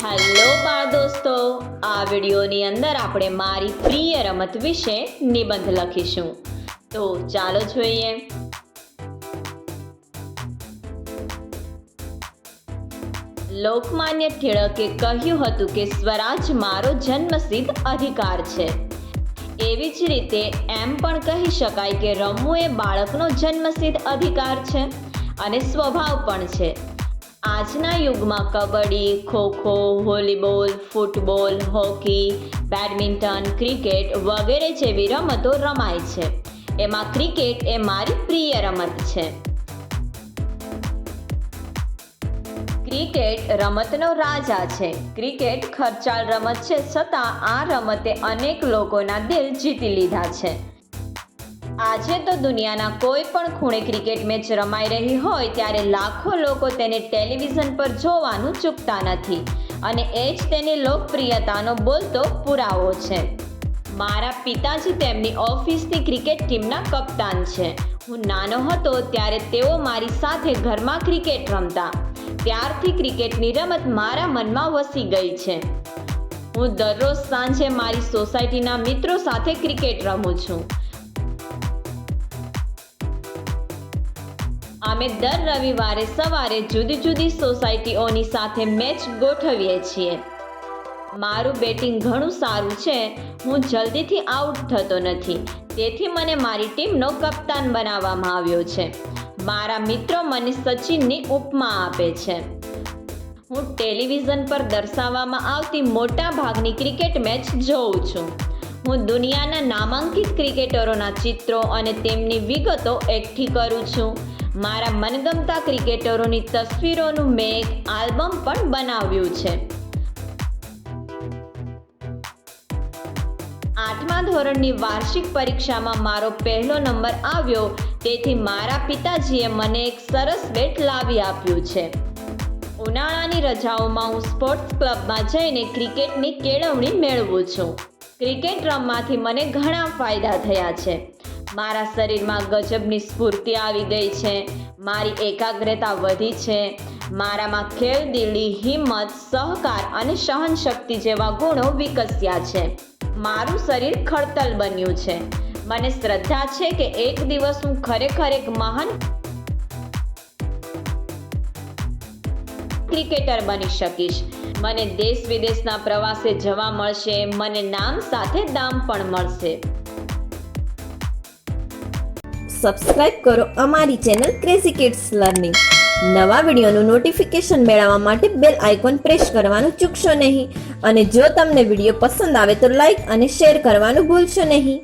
Hello બાળ દોસ્તો, આ વિડીયોની અંદર આપણે મારી પ્રિય રમત વિશે નિબંધ લખીશું. તો ચાલો જોઈએ. લોકમાન્ય ટિળકે કહ્યું હતું કે સ્વરાજ મારો જન્મસિદ્ધ અધિકાર છે. એવી જ રીતે એમ પણ કહી શકાય કે રમવું એ બાળકનો જન્મસિદ્ધ અધિકાર છે અને સ્વભાવ પણ છે. આજના યુગમાં kabaddi, kho kho, volleyball, football, hockey, badminton, cricket વગેરે જેવી રમતો રમાય છે. એમાં ક્રિકેટ એ મારી પ્રિય રમત છે. ક્રિકેટ રમતનો રાજા છે. ક્રિકેટ ખર્ચાળ રમત છે, છતાં આ રમતે અનેક લોકોના દિલ જીતી લીધા છે. આજે તો દુનિયાના કોઈ પણ ખૂણે ક્રિકેટ મેચ રમાઈ રહી હોય ત્યારે લાખો લોકો તેને ટેલિવિઝન પર જોવાનું ચૂકતા નથી અને એ જ તેની લોકપ્રિયતાનો બોલતો પુરાવો છે. મારા પિતાજી તેમની ઓફિસની ક્રિકેટ ટીમના કપ્તાન છે. હું નાનો હતો ત્યારે તેઓ મારી સાથે ઘરમાં ક્રિકેટ રમતા. ત્યારથી ક્રિકેટની રમત મારા મનમાં વસી ગઈ છે. હું દરરોજ સાંજે મારી સોસાયટીના મિત્રો સાથે ક્રિકેટ રમું છું. અમે દર રવિવારે સવારે જુદી જુદી સોસાયટીઓની સાથે મેચ ગોઠવીએ છીએ. મારું બેટિંગ ઘણું સારું છે. હું જલ્દીથી આઉટ થતો નથી, તેથી મને મારી ટીમનો કપ્તાન બનાવવામાં આવ્યો છે. મારા મિત્રો મને સચિનની ઉપમા આપે છે. હું ટેલિવિઝન પર દર્શાવવામાં આવતી મોટા ભાગની ક્રિકેટ મેચ જોઉં છું. હું દુનિયાના નામાંકિત ક્રિકેટરોના ચિત્રો અને તેમની વિગતો એકઠી કરું છું. મારા મનગમતા ક્રિકેટરોની તસવીરોનું મેં એક આલ્બમ પણ બનાવ્યું છે. 8મા ધોરણની વાર્ષિક પરીક્ષામાં મારો પહેલો નંબર આવ્યો, તેથી મારા પિતાજીએ મને એક સરસ બેટ લાવી આપ્યું છે. ઉનાળાની રજાઓમાં હું સ્પોર્ટ્સ ક્લબમાં જઈને ક્રિકેટની કેળવણી મેળવું છું. ક્રિકેટ રમવાથી મને ઘણા ફાયદા થયા છે. મારા શરીરમાં ગજબની સ્ફૂર્તિ આવી ગઈ છે. મારી એકાગ્રતા વધી છે. મારામાં ખેલદિલી, હિંમત, સહકાર અને સહનશક્તિ જેવા ગુણો વિકસ્યા છે. મારું શરીર ખડતલ બન્યું છે. મને શ્રદ્ધા છે કે એક દિવસ હું ખરેખર એક મહાન ક્રિકેટર બની શકીશ. મને દેશ વિદેશના પ્રવાસે જવા મળશે. મને નામ સાથે દામ પણ મળશે. સબસ્ક્રાઇબ કરો અમારી ચેનલ ક્રેઝી કિડ્સ લર્નિંગ. નવા વિડીયોનું નોટિફિકેશન મેળવવા માટે બેલ આઇકોન પ્રેસ કરવાનું ચૂકશો નહીં અને જો તમને વિડીયો પસંદ આવે તો લાઈક અને શેર કરવાનું ભૂલશો નહીં.